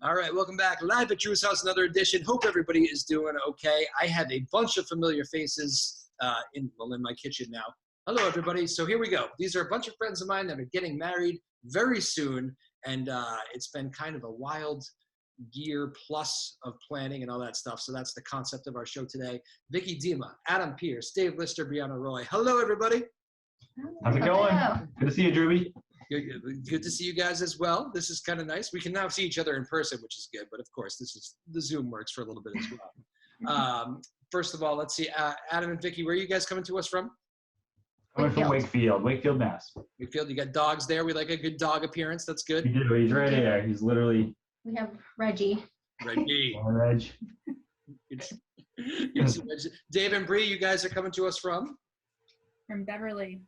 All right, welcome back. Live at Drew's house, another edition. Hope everybody is doing okay. I have a bunch of familiar faces in my kitchen now. Hello, everybody. So here we go. These are a bunch of friends of mine that are getting married very soon, and it's been kind of a wild year plus of planning and all that stuff. So that's the concept of our show today. Vicky Dima, Adam Pierce, Dave Lister, Brianna Roy. Hello, everybody. How's it going? Good to see you, Drewby. Good to see you guys as well. This is kind of nice. We can now see each other in person, which is good. But of course, the Zoom works for a little bit as well. First of all, let's see. Adam and Vicky, where are you guys coming to us from? Coming from Wakefield, Mass. Wakefield, you got dogs there. We like a good dog appearance. That's good. We do. He's right here. He's literally. We have Reggie. Reggie. Reg. Dave and Bree, you guys are coming to us from? From Beverly.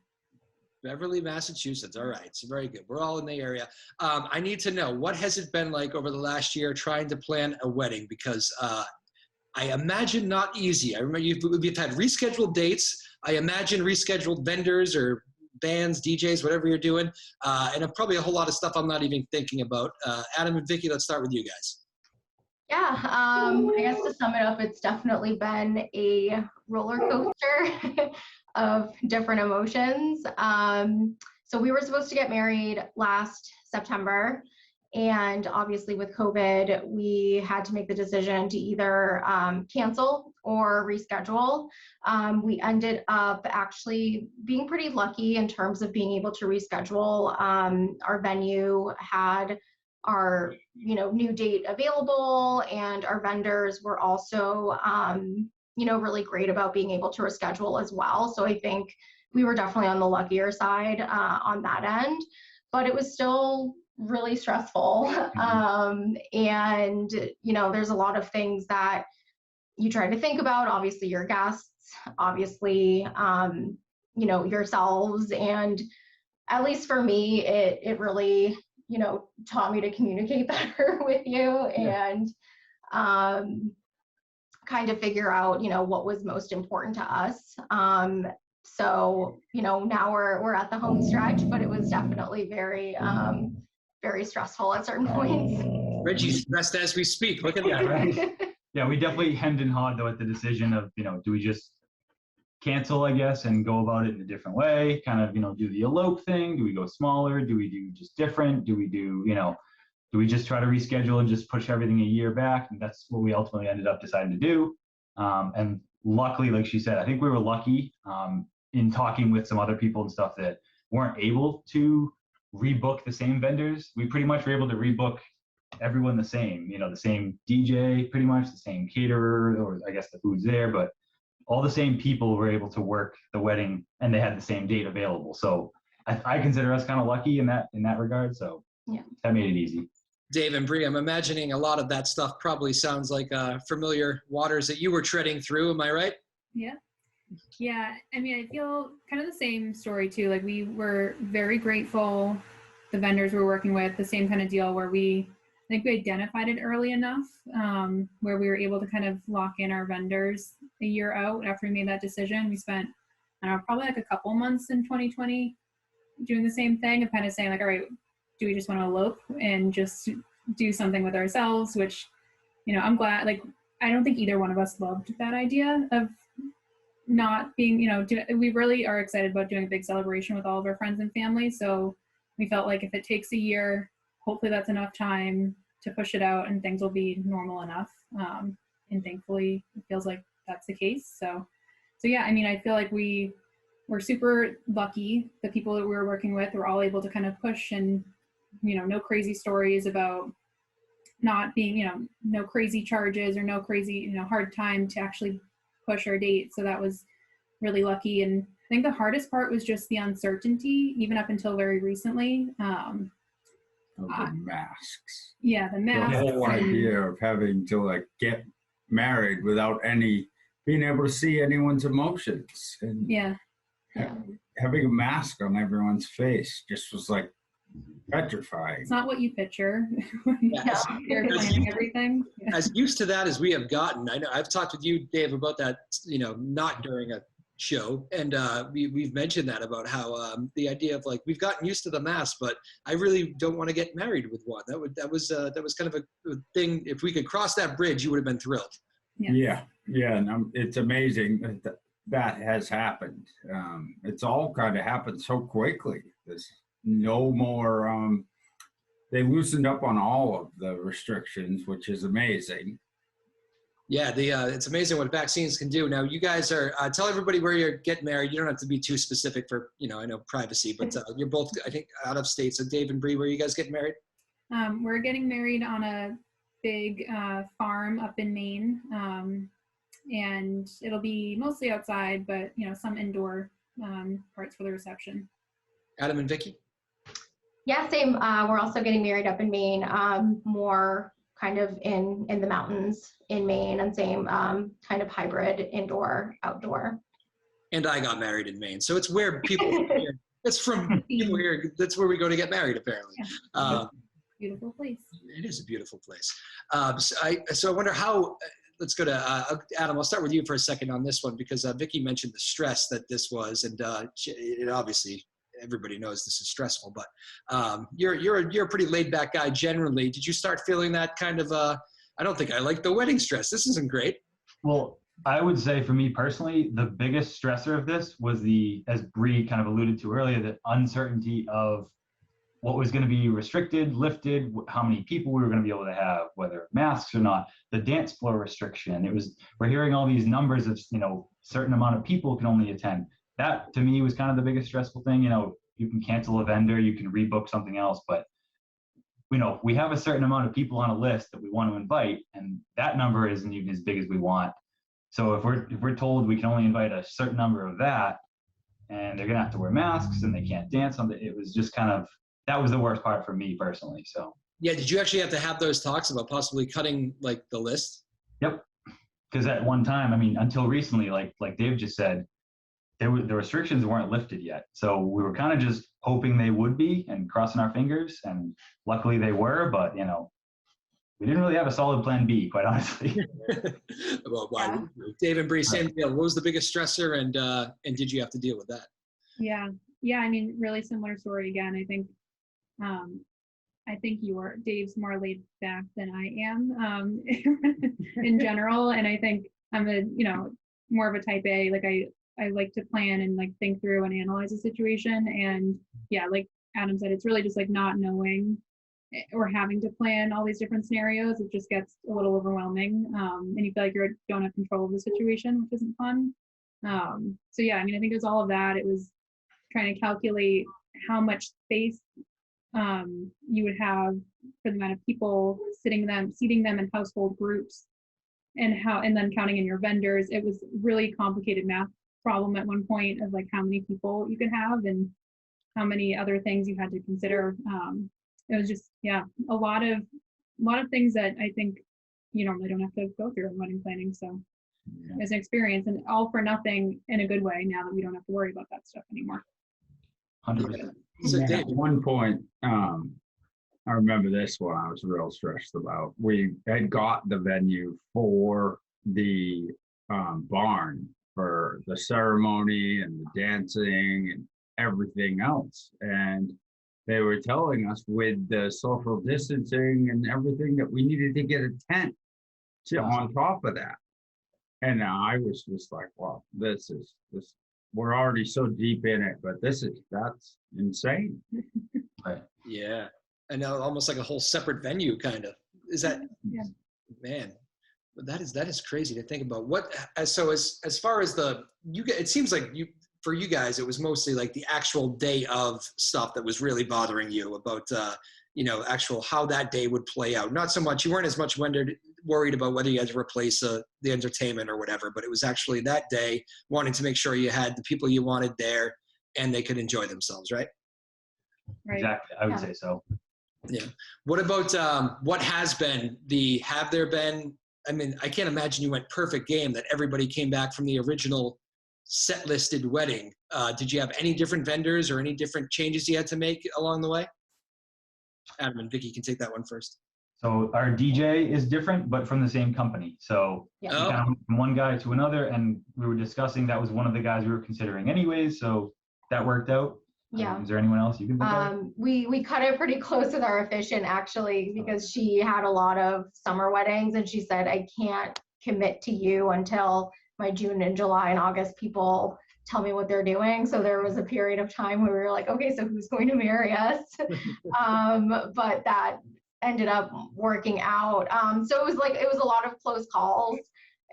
Beverly, Massachusetts. All right. So very good. We're all in the area. I need to know, what has it been like over the last year trying to plan a wedding? Because I imagine not easy. I remember we've had rescheduled dates. I imagine rescheduled vendors or bands, DJs, whatever you're doing. And probably a whole lot of stuff I'm not even thinking about. Adam and Vicky, let's start with you guys. Yeah, I guess to sum it up, it's definitely been a roller coaster of different emotions. So we were supposed to get married last September, and obviously with COVID, we had to make the decision to either cancel or reschedule. We ended up actually being pretty lucky in terms of being able to reschedule. Our venue had our new date available, and our vendors were also really great about being able to reschedule as well. So I think we were definitely on the luckier side on that end, but it was still really stressful. And there's a lot of things that you try to think about, obviously your guests, obviously yourselves, and at least for me, it really taught me to communicate better with you and kind of figure out, what was most important to us. So, now we're at the home stretch, but it was definitely very, very stressful at certain points. Reggie's stressed as we speak. Look at that. Right? Yeah, we definitely hemmed and hawed though at the decision of, do we just cancel, I guess, and go about it in a different way, kind of, do the elope thing? Do we go smaller? Do we do just different? Do we do we just try to reschedule and just push everything a year back? And that's what we ultimately ended up deciding to do. And luckily, like she said, I think we were lucky in talking with some other people and stuff that weren't able to rebook the same vendors. We pretty much were able to rebook everyone the same, the same DJ, pretty much the same caterer, or I guess the food's there, but all the same people were able to work the wedding, and they had the same date available. So I consider us kind of lucky in that regard. So yeah, that made it easy. Dave and Bree, I'm imagining a lot of that stuff probably sounds like familiar waters that you were treading through. Am I right? Yeah. Yeah. I mean, I feel kind of the same story too. Like, we were very grateful. The vendors we were working with, the same kind of deal where I think we identified it early enough where we were able to kind of lock in our vendors a year out after we made that decision. We spent, probably like a couple months in 2020 doing the same thing of kind of saying like, all right, do we just want to elope and just do something with ourselves? Which, I'm glad, like, I don't think either one of us loved that idea of not being, we really are excited about doing a big celebration with all of our friends and family. So we felt like if it takes a year, hopefully that's enough time to push it out and things will be normal enough. And thankfully it feels like that's the case. So yeah, I mean, I feel like we're super lucky. The people that we were working with were all able to kind of push, and, no crazy stories about not being, no crazy charges or no crazy, hard time to actually push our date. So that was really lucky. And I think the hardest part was just the uncertainty, even up until very recently. The masks. Yeah, the masks. The whole idea of having to get married without being able to see anyone's emotions. And having a mask on everyone's face just was petrifying. It's not what you picture when you're planning everything. As used to that as we have gotten, I know I've talked with you, Dave, about that, not during a show, and we've mentioned that about how the idea of like we've gotten used to the mask, but I really don't want to get married with one. That was kind of a thing. If we could cross that bridge, you would have been thrilled. Yeah. And it's amazing that has happened. It's all kind of happened so quickly. There's no more. They loosened up on all of the restrictions, which is amazing. Yeah, it's amazing what vaccines can do. Now, you guys are tell everybody where you're getting married. You don't have to be too specific for I know privacy, but you're both, I think, out of state. So, Dave and Bree, where are you guys getting married? We're getting married on a big farm up in Maine, and it'll be mostly outside, but some indoor parts for the reception. Adam and Vicky? Yeah, same. We're also getting married up in Maine, more kind of in the mountains in Maine, and same kind of hybrid indoor, outdoor. And I got married in Maine. So it's where people here. That's from people here. That's where we go to get married, apparently. Yeah. Beautiful place. It is a beautiful place. So I wonder how, let's go to Adam. I'll start with you for a second on this one, because Vicky mentioned the stress that this was, and it obviously, everybody knows this is stressful, but you're a pretty laid back guy generally. Did you start feeling that kind of, I don't think I like the wedding stress. This isn't great. Well, I would say for me personally, the biggest stressor of this was as Bree kind of alluded to earlier, the uncertainty of what was going to be restricted, lifted, how many people we were going to be able to have, whether masks or not, the dance floor restriction. We're hearing all these numbers of, certain amount of people can only attend. That to me was kind of the biggest stressful thing. You can cancel a vendor, you can rebook something else, but we have a certain amount of people on a list that we want to invite, and that number isn't even as big as we want. So if we're told we can only invite a certain number of that, and they're gonna have to wear masks and they can't dance on it was just kind of, that was the worst part for me personally. So yeah, did you actually have to have those talks about possibly cutting like the list? Yep, because at one time, until recently, like Dave just said, the restrictions weren't lifted yet. So we were kind of just hoping they would be and crossing our fingers, and luckily they were, but we didn't really have a solid plan B, quite honestly. Well, why? Dave and Bree, same deal. What was the biggest stressor, and did you have to deal with that? Yeah, really similar story again. I think Dave's more laid back than I am in general, and I think I'm more of a type A. Like I like to plan and like think through and analyze a situation, and yeah, like Adam said, it's really just like not knowing or having to plan all these different scenarios. It just gets a little overwhelming, and you feel like you don't have control of the situation, which isn't fun. So yeah, I think it was all of that. It was trying to calculate how much space you would have for the amount of people, seating them in household groups, and then counting in your vendors. It was really complicated math problem at one point of like how many people you could have and how many other things you had to consider. It was just, yeah, a lot of things that I think you normally don't have to go through in wedding planning. So it's an experience, and all for nothing in a good way now that we don't have to worry about that stuff anymore. 100%. So Dave, At one point, I remember this one I was real stressed about. We had got the venue for the barn for the ceremony and the dancing and everything else. And they were telling us with the social distancing and everything that we needed to get a tent on top of that. And I was just like, wow, this we're already so deep in it, but that's insane. Right. Yeah. And now almost like a whole separate venue kind of. Is that, yeah. Man, that is crazy to think about. So as far as it seems like for you guys, it was mostly like the actual day of stuff that was really bothering you about, actual how that day would play out. Not so much, you weren't as much worried about whether you had to replace the entertainment or whatever, but it was actually that day wanting to make sure you had the people you wanted there and they could enjoy themselves, right? Right. Exactly, I would say so. Yeah. What about what has been have there been, I can't imagine you went perfect game that everybody came back from the original set listed wedding. Did you have any different vendors or any different changes you had to make along the way? Adam and Vicky can take that one first. So our DJ is different, but from the same company. So we kind of went from one guy to another, and we were discussing that was one of the guys we were considering anyways. So that worked out. Yeah. Is there anyone else you can think of? We cut it pretty close with our officiant actually, because she had a lot of summer weddings, and she said, I can't commit to you until my June and July and August people tell me what they're doing. So there was a period of time where we were like, okay, so who's going to marry us? But that ended up working out. So it was a lot of close calls,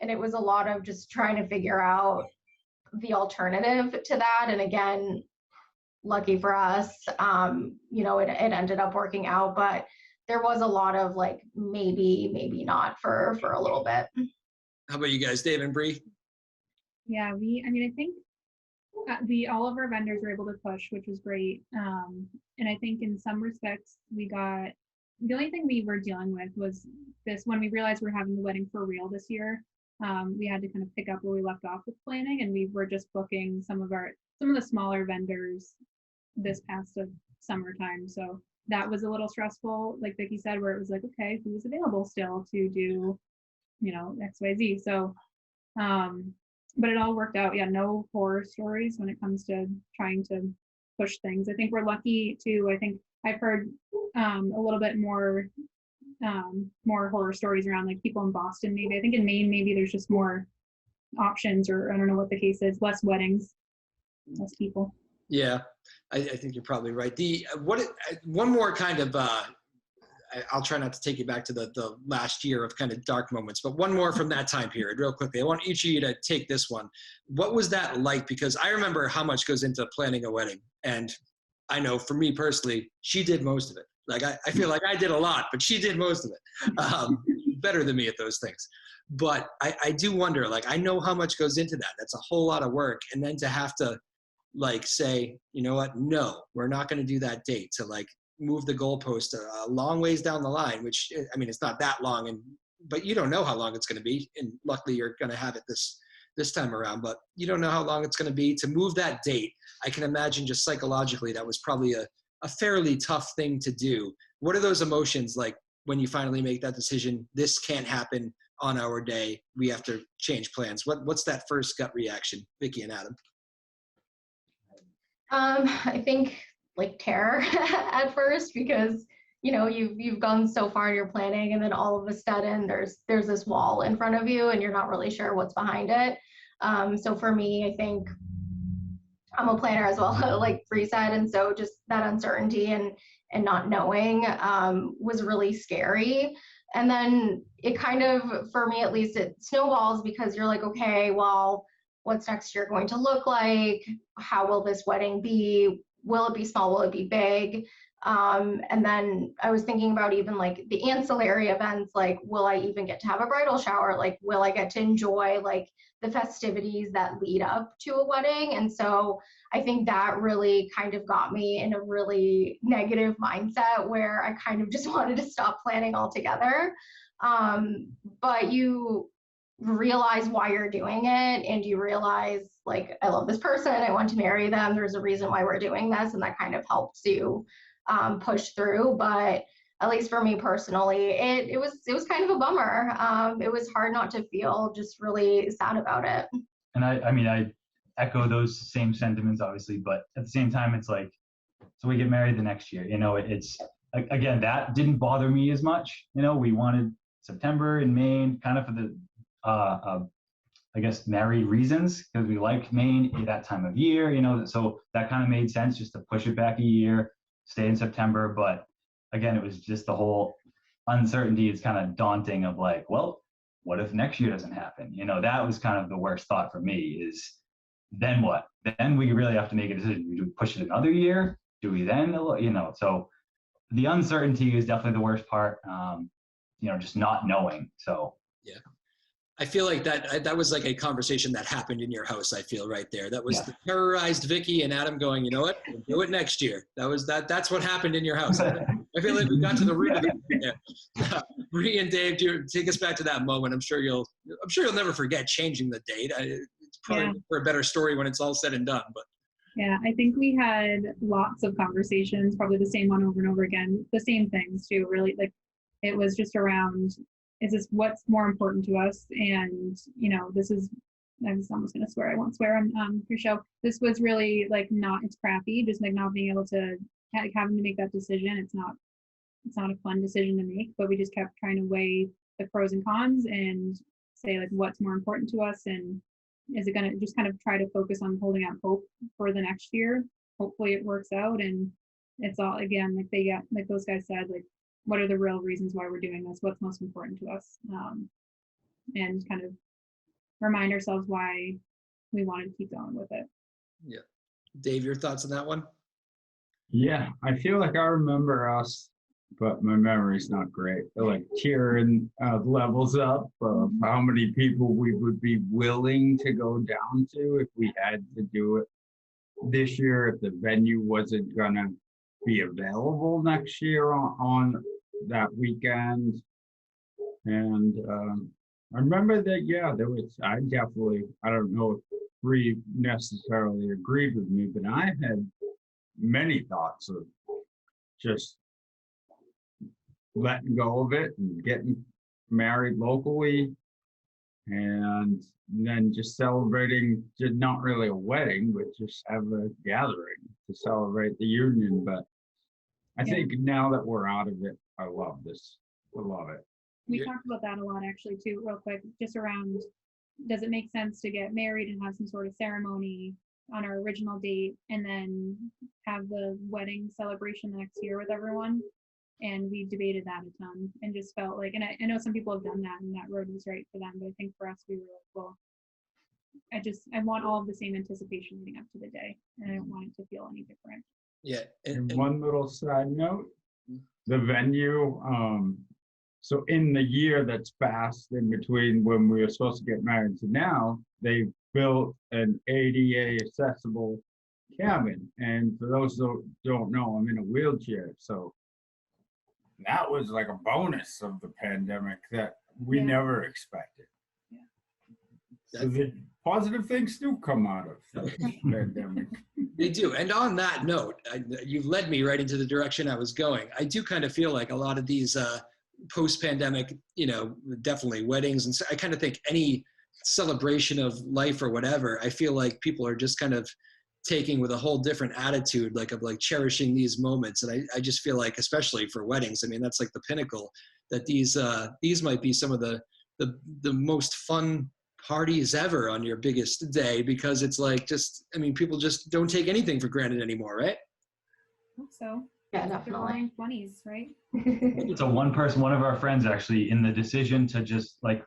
and it was a lot of just trying to figure out the alternative to that. And again, lucky for us, it ended up working out, but there was a lot of like, maybe not for a little bit. How about you guys, Dave and Bree? Yeah, I think all of our vendors were able to push, which was great. And I think in some respects the only thing we were dealing with was this, when we realized we're having the wedding for real this year, we had to kind of pick up where we left off with planning, and we were just booking some of the smaller vendors this past summertime. So that was a little stressful, like Vicky said, where it was like, okay, who's available still to do, XYZ. So, but it all worked out. Yeah, no horror stories when it comes to trying to push things. I think we're lucky too. I think I've heard a little bit more horror stories around like people in Boston, maybe. I think in Maine, maybe there's just more options, or I don't know what the case is, less weddings, less people. Yeah, I think you're probably right. One more kind of, I'll try not to take you back to the last year of kind of dark moments, but one more from that time period real quickly. I want each of you to take this one. What was that like? Because I remember how much goes into planning a wedding. And I know for me personally, she did most of it. Like, I feel like I did a lot, but she did most of it. Better than me at those things. But I do wonder, like, I know how much goes into that. That's a whole lot of work. And then to have to like say, you know what, no, we're not going to do that date, to like move the goalpost a long ways down the line, which, I mean, it's not that long, but you don't know how long it's going to be. And luckily you're going to have it this time around, but you don't know how long it's going to be. To move that date, I can imagine just psychologically, that was probably a fairly tough thing to do. What are those emotions like when you finally make that decision? This can't happen on our day. We have to change plans. What's that first gut reaction, Vicky and Adam? I think like terror at first, because you've gone so far in your planning, and then all of a sudden there's this wall in front of you, and you're not really sure what's behind it. So for me, I think I'm a planner as well, like Bree said, and so just that uncertainty and not knowing was really scary. And then it kind of, for me at least, it snowballs, because you're like, okay, well, what's next year going to look like? How will this wedding be? Will it be small? Will it be big? And then I was thinking about even like the ancillary events, like, will I even get to have a bridal shower? Like, will I get to enjoy like the festivities that lead up to a wedding? And so I think that really kind of got me in a really negative mindset, where I kind of just wanted to stop planning altogether. But you realize why you're doing it, and you realize, like, I love this person, I want to marry them, there's a reason why we're doing this, and that kind of helps you push through. But at least for me personally, it was kind of a bummer. It was hard not to feel just really sad about it. And I echo those same sentiments, obviously, but at the same time, it's like, so we get married the next year, it's, again, that didn't bother me as much. We wanted September in Maine, kind of for the I guess married reasons, because we like Maine at that time of year, so that kind of made sense, just to push it back a year, stay in September. But again, it was just the whole uncertainty is kind of daunting, of like, well, what if next year doesn't happen? That was kind of the worst thought for me, is then what? Then we really have to make a decision. Do we push it another year? Do we then, so the uncertainty is definitely the worst part, just not knowing. So yeah. I feel like that was like a conversation that happened in your house. I feel right there. That was the terrorized Vicky and Adam going, you know what, we'll do it next year. That's what happened in your house. I feel like we got to the root of it there. Bree and Dave, take us back to that moment. I'm sure you'll never forget changing the date. It's probably for a better story when it's all said and done. But yeah, I think we had lots of conversations, probably the same one over and over again, the same things too, really. Like, It was just around, is this what's more important to us? And, you know, this is, I was almost going to swear, I won't swear on your show. This was really like it's crappy, just like not being able to, having to make that decision. It's not a fun decision to make, but we just kept trying to weigh the pros and cons and say like what's more important to us, and is it going to just kind of try to focus on holding out hope for the next year. Hopefully it works out, and it's all, again, like those guys said, like what are the real reasons why we're doing this, what's most important to us, and kind of remind ourselves why we wanted to keep going with it. Yeah. Dave, your thoughts on that one? Yeah, I feel like I remember us, but my memory's not great. Like tearing levels up of how many people we would be willing to go down to if we had to do it this year, if the venue wasn't gonna be available next year on that weekend. And I remember that, yeah, there was, I don't know if Bree necessarily agreed with me, but I had many thoughts of just letting go of it and getting married locally, and then just celebrating, just not really a wedding, but just have a gathering to celebrate the union. But I think now that we're out of it, I love this. I love it. We talked about that a lot actually too, real quick, just around, does it make sense to get married and have some sort of ceremony on our original date and then have the wedding celebration the next year with everyone? And we debated that a ton and just felt like, and I know some people have done that and that road was right for them, but I think for us, we were like, well, I want all of the same anticipation leading up to the day, and I don't want it to feel any different. Yeah. And one little side note, the venue, so in the year that's passed in between when we were supposed to get married to now, they built an ADA accessible cabin. And for those who don't know, I'm in a wheelchair. So that was like a bonus of the pandemic that we never expected. Yeah. So the positive things do come out of the pandemic. They do. And on that note, you've led me right into the direction I was going. I do kind of feel like a lot of these post-pandemic, you know, definitely weddings. And so I kind of think any celebration of life or whatever, I feel like people are just kind of taking with a whole different attitude, like of like cherishing these moments. And I just feel like, especially for weddings, I mean, that's like the pinnacle, that these might be some of the most fun parties ever on your biggest day, because it's like, just, I mean, people just don't take anything for granted anymore, right? I hope so. Yeah, definitely. 20s, right? It's one of our friends actually, in the decision to just like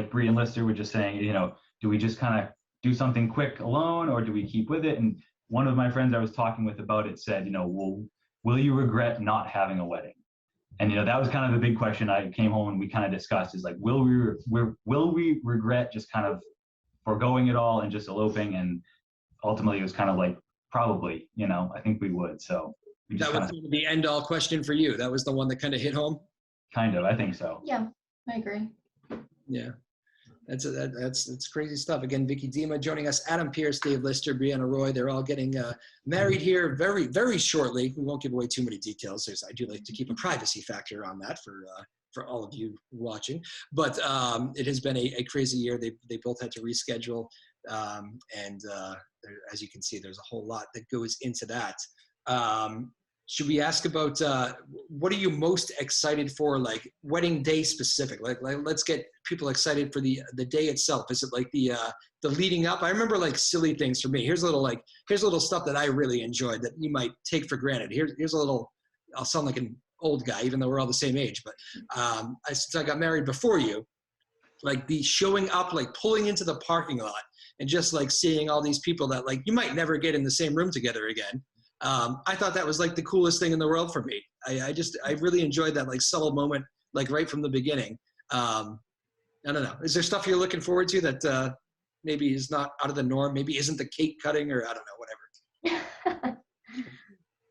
Bree and Lister were just saying, you know, do we just kind of do something quick alone, or do we keep with it? And one of my friends I was talking with about it said, you know, will you regret not having a wedding? And, you know, that was kind of a big question. I came home and we kind of discussed, is like, will we regret just kind of foregoing it all and just eloping? And ultimately it was kind of like, probably, you know, I think we would. So we just that was the end all question for you. That was the one that kind of hit home. Kind of, I think so. Yeah, I agree. Yeah, that's crazy stuff. Again, Vicky Dima joining us, Adam Pierce, Dave Lister, Brianna Roy. They're all getting married here very, very shortly. We won't give away too many details. I do like to keep a privacy factor on that for all of you watching. But it has been a crazy year. They both had to reschedule, and as you can see, there's a whole lot that goes into that. Should we ask about what are you most excited for, like wedding day specific? Like let's get people excited for the day itself. Is it like the leading up? I remember like silly things for me. Here's a little stuff that I really enjoyed that you might take for granted. Here's a little. I'll sound like an old guy, even though we're all the same age. But since I got married before you, like the showing up, like pulling into the parking lot and just like seeing all these people that like you might never get in the same room together again. I thought that was like the coolest thing in the world for me. I really enjoyed that like subtle moment, like right from the beginning. I don't know. Is there stuff you're looking forward to that maybe is not out of the norm? Maybe isn't the cake cutting, or I don't know, whatever.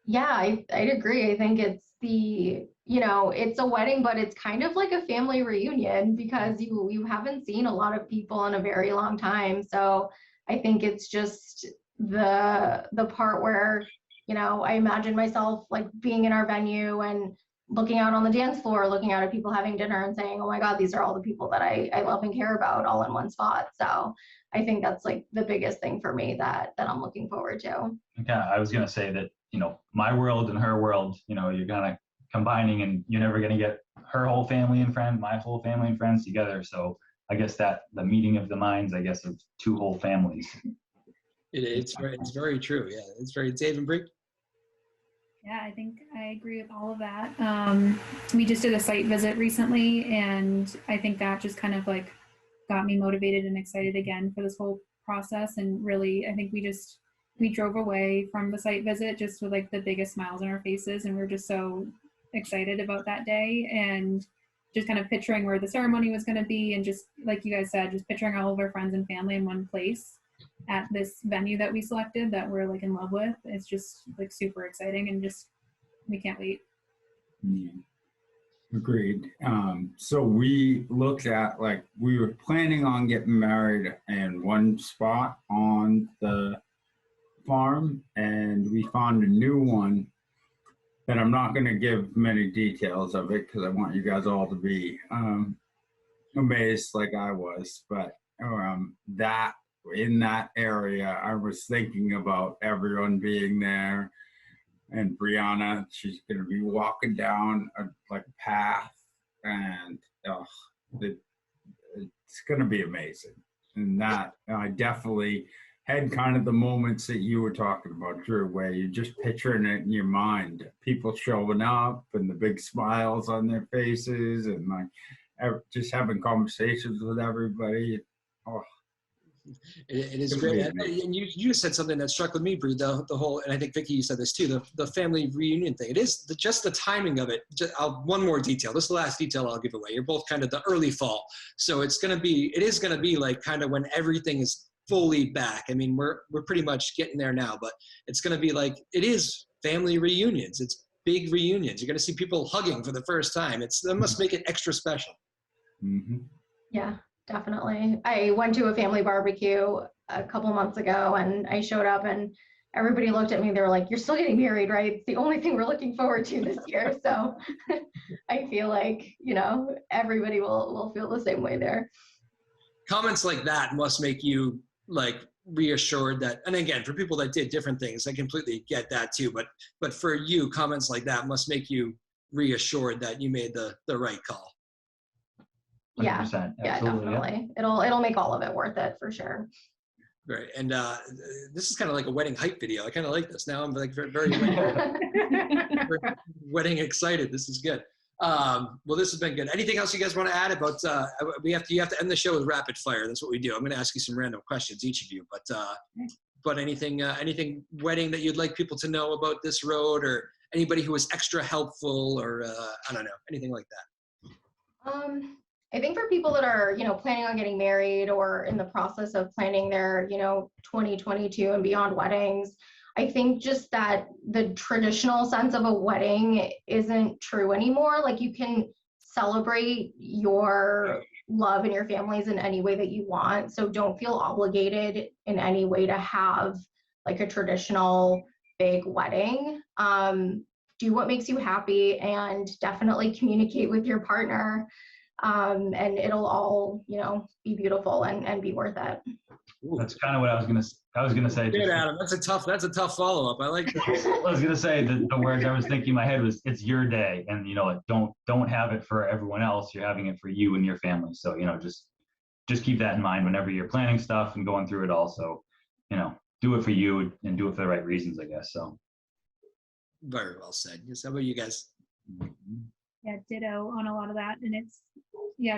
Yeah, I'd agree. I think it's it's a wedding, but it's kind of like a family reunion because you haven't seen a lot of people in a very long time. So I think it's just the part where, I imagine myself like being in our venue and looking out on the dance floor, looking out at people having dinner and saying, oh my God, these are all the people that I love and care about all in one spot. So I think that's like the biggest thing for me that I'm looking forward to. Yeah, I was going to say that, my world and her world, you're kind of combining, and you're never going to get her whole family and friend, my whole family and friends together. So I guess that the meeting of the minds, I guess, of two whole families. It's very true. Yeah, it's very. Dave and Bree? Yeah, I think I agree with all of that. We just did a site visit recently, and I think that just kind of like got me motivated and excited again for this whole process. And really, I think we drove away from the site visit just with like the biggest smiles on our faces, and we're just so excited about that day, and just kind of picturing where the ceremony was going to be, and just like you guys said, just picturing all of our friends and family in one place at this venue that we selected that we're like in love with. It's just like super exciting, and just we can't wait. Yeah. Agreed. So we looked at, like, we were planning on getting married in one spot on the farm, and we found a new one, and I'm not going to give many details of it because I want you guys all to be amazed like I was. But that in that area, I was thinking about everyone being there, and Brianna, she's going to be walking down a path, and it's going to be amazing. And that I definitely had kind of the moments that you were talking about, Drew, where you're just picturing it in your mind, people showing up and the big smiles on their faces, and like just having conversations with everybody. Oh, it is great. And you just said something that struck with me, Bree, the whole, and I think Vicky, you said this too, the family reunion thing. It is just the timing of it. One more detail. This is the last detail I'll give away. You're both kind of the early fall. So it is going to be like kind of when everything is fully back. I mean, we're pretty much getting there now, but it's going to be like, it is family reunions. It's big reunions. You're going to see people hugging for the first time. That must make it extra special. Mm-hmm. Yeah, definitely. I went to a family barbecue a couple months ago, and I showed up and everybody looked at me. They were like, you're still getting married, right? It's the only thing we're looking forward to this year. So I feel like, everybody will feel the same way there. Comments like that must make you like reassured that, and again, for people that did different things, I completely get that too, but for you, comments like that must make you reassured that you made the right call. 100%. Yeah, definitely. Yeah. It'll make all of it worth it for sure. Right. And this is kind of like a wedding hype video. I kind of like this. Now I'm like very wedding excited. This is good. Well, this has been good. Anything else you guys want to add about, you have to end the show with rapid fire. That's what we do. I'm going to ask you some random questions, each of you, but anything wedding that you'd like people to know about this road, or anybody who was extra helpful, or I don't know, anything like that? I think for people that are, planning on getting married or in the process of planning their, 2022 and beyond weddings, I think just that the traditional sense of a wedding isn't true anymore. Like, you can celebrate your love and your families in any way that you want. So don't feel obligated in any way to have like a traditional big wedding. Do what makes you happy, and definitely communicate with your partner. And it'll all, be beautiful and be worth it. That's kind of what I was gonna say. Good, Adam. That's a tough follow-up. I like that. I was gonna say the words I was thinking in my head was, it's your day, and don't have it for everyone else. You're having it for you and your family. So just keep that in mind whenever you're planning stuff and going through it all. So do it for you and do it for the right reasons, I guess. So very well said. Yes. How about you guys? Yeah, ditto on a lot of that. And it's,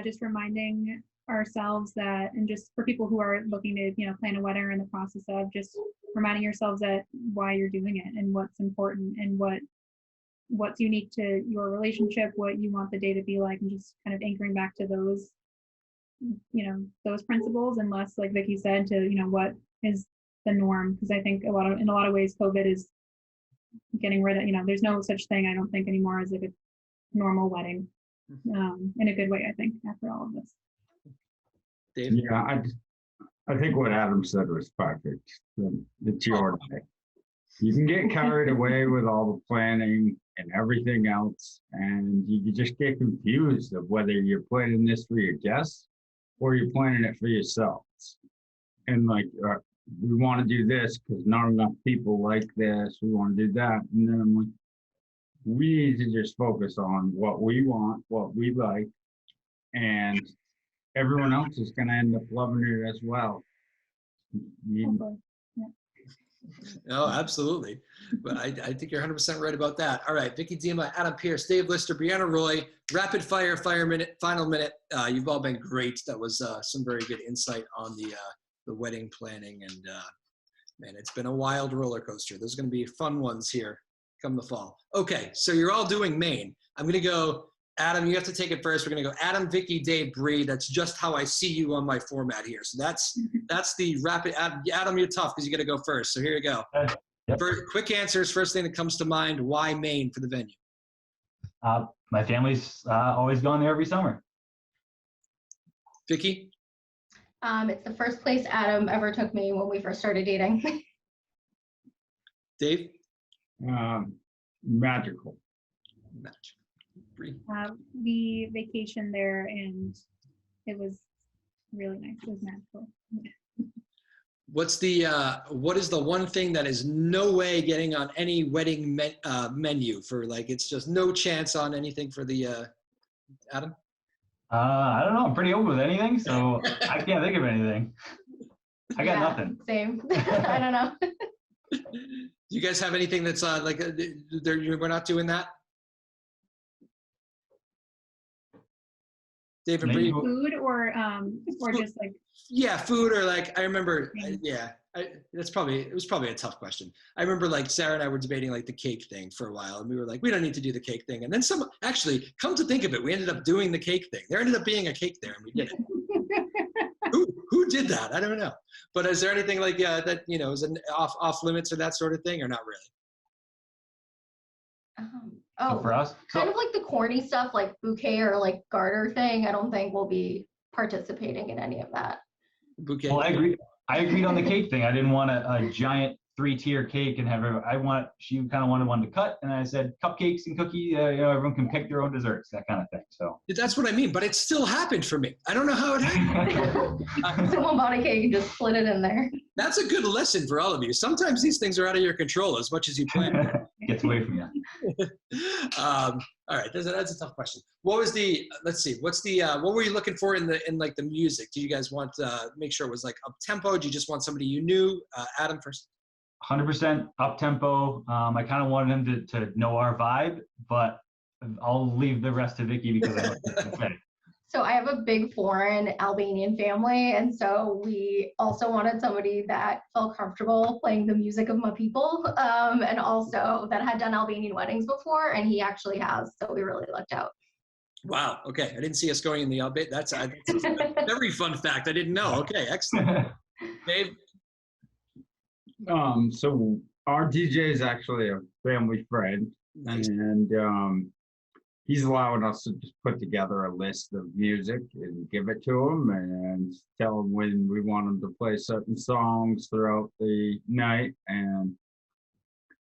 just reminding ourselves that, and just for people who are looking to, plan a wedding or in the process of, just reminding yourselves that why you're doing it and what's important and what's unique to your relationship, what you want the day to be like, and just kind of anchoring back to those, those principles, and less, like Vicky said, to, what is the norm. Because I think in a lot of ways, COVID is getting rid of, there's no such thing, I don't think, anymore as like a normal wedding, in a good way, I think, after all of this. Dave? Yeah, I think what Adam said was perfect. It's your day. you can get carried away with all the planning and everything else, and you can just get confused of whether you're planning this for your guests or you're planning it for yourselves. And like, we want to do this because not enough people like this. We want to do that, and then I'm like, we need to just focus on what we want, what we like, and everyone else is going to end up loving it as well. No, absolutely. But I think you're 100% right about that. All right, Vicky Dima, Adam Pierce, Dave Lister, Brianna Roy, rapid fire minute, final minute. You've all been great. That was some very good insight on the wedding planning. And man, it's been a wild roller coaster. There's going to be fun ones here come the fall. Okay, so you're all doing Maine. I'm going to go, Adam, you have to take it first. We're going to go Adam, Vicky, Dave, Bree. That's just how I see you on my format here. So that's the rapid. Adam, you're tough because you got to go first. So here you go. Yep. For quick answers, first thing that comes to mind, why Maine for the venue? My family's always gone there every summer. Vicky? It's the first place Adam ever took me when we first started dating. Dave? Magical. Bree? We vacationed there and it was really nice. It was magical. What is the one thing that is no way getting on any wedding menu for, like, it's just no chance on anything for the Adam? I don't know. I'm pretty open with anything, so I can't think of anything. I got nothing. Same. I don't know. Do you guys have anything that's we're not doing that? Dave and Bree? Food or just like. Yeah, food or like, I remember, it was probably a tough question. I remember like Sarah and I were debating like the cake thing for a while, and we were like, we don't need to do the cake thing. And then actually, come to think of it, we ended up doing the cake thing. There ended up being a cake there and we did it. Who did that? I don't know. But is there anything like that, is an off limits or that sort of thing, or not really? For us? Kind of like the corny stuff like bouquet or like garter thing. I don't think we'll be participating in any of that. Bouquet. Well, I agreed on the cake thing. I didn't want a giant 3-tier cake and she kind of wanted one to cut, and I said cupcakes and cookies, everyone can pick their own desserts, that kind of thing. So that's what I mean, but it still happened for me. I don't know how it happened. Someone bought a cake and just split it in there. That's a good lesson for all of you. Sometimes these things are out of your control as much as you plan. Gets away from you. All right, that's a tough question. What was what were you looking for in the music? Do you guys want to make sure it was like up tempo? Do you just want somebody you knew? Adam first. 100% up tempo. I kind of wanted him to know our vibe, but I'll leave the rest to Vicky because I don't think it's okay. So I have a big foreign Albanian family, and so we also wanted somebody that felt comfortable playing the music of my people, and also that had done Albanian weddings before, and he actually has, so we really lucked out. Wow, okay. I didn't see us going in the Albanian. That's a very fun fact. I didn't know. Okay, excellent. Dave? So our DJ is actually a family friend, nice. And he's allowing us to just put together a list of music and give it to him and tell him when we want him to play certain songs throughout the night. And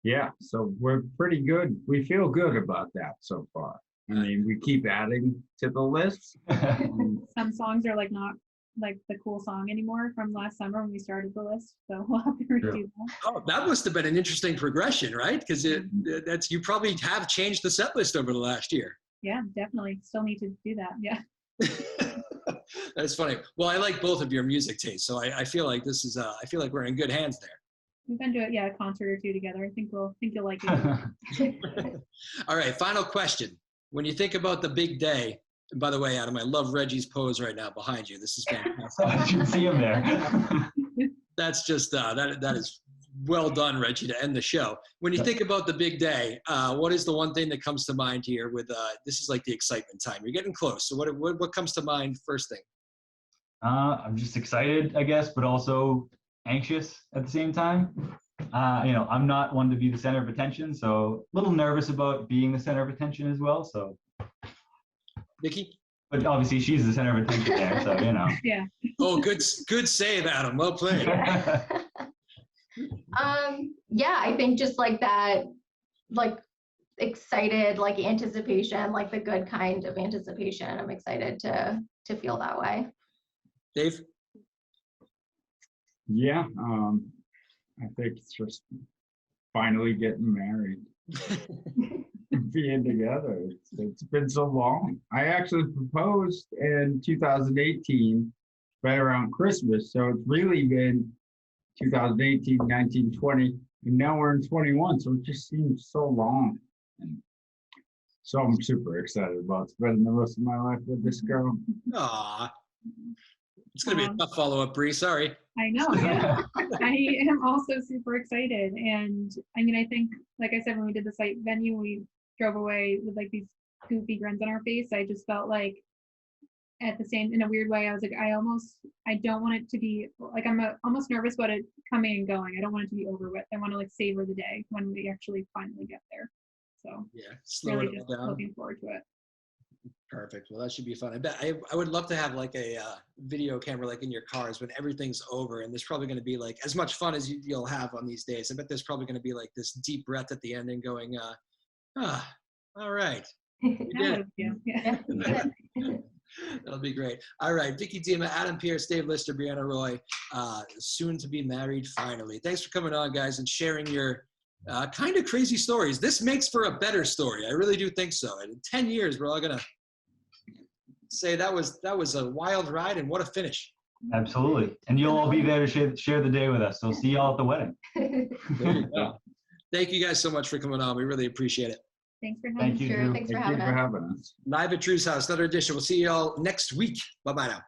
yeah, so we're pretty good. We feel good about that so far. I mean, we keep adding to the list. Some songs are like not like the cool song anymore from last summer when we started the list, so we'll have to redo that. Oh, that must have been an interesting progression, right? Because you probably have changed the set list over the last year. Yeah, definitely. Still need to do that. Yeah. That's funny. Well, I like both of your music tastes, so I feel like this is I feel like we're in good hands there. We've been to a concert or two together. I think you'll like it. All right, final question. When you think about the big day. And by the way, Adam, I love Reggie's pose right now behind you. This is fantastic. I can see him there. That's just, that is well done, Reggie, to end the show. When you think about the big day, what is the one thing that comes to mind here with, this is like the excitement time. You're getting close. So what comes to mind first thing? I'm just excited, I guess, but also anxious at the same time. I'm not one to be the center of attention, so a little nervous about being the center of attention as well, so. Vicky? But obviously she's the center of attention there, so Yeah. Oh, good save, Adam. Well played. yeah, I think just like that, like excited, like anticipation, like the good kind of anticipation. I'm excited to feel that way. Dave? Yeah, I think it's just finally getting married. Being together. It's been so long. I actually proposed in 2018, right around Christmas. So it's really been 2018, 19, 20, and now we're in 21. So it just seems so long. And so I'm super excited about spending the rest of my life with this girl. Aw. It's going to be a tough follow-up, Bree. Sorry. I know. Yeah. I am also super excited. And I mean, I think, like I said, when we did the site venue, we drove away with like these goofy grins on our face. I just felt like at the same, in a weird way, I was like, I don't want it to be like, I'm almost nervous about it coming and going. I don't want it to be over with. I want to like savor the day when we actually finally get there. So yeah, slow really it just down. looking forward to it. Perfect. Well, that should be fun. I bet I would love to have like a video camera like in your cars when everything's over, and there's probably going to be like as much fun as you'll have on these days. I bet there's probably going to be like this deep breath at the end and going, all right. We did it. Yeah. That'll be great. All right, Vicky Dima, Adam Pierce, Dave Lister, Brianna Roy, soon to be married finally. Thanks for coming on, guys, and sharing your kind of crazy stories. This makes for a better story. I really do think so. And in 10 years, we're all gonna say that was a wild ride, and what a finish. Absolutely. And you'll all be there to share the day with us. So see y'all at the wedding. There you go. Thank you guys so much for coming on. We really appreciate it. Thanks for having Thank us. you. Sure. Thanks for having us. us. Live at Drew's house, another edition. We'll see you all next week. Bye-bye now.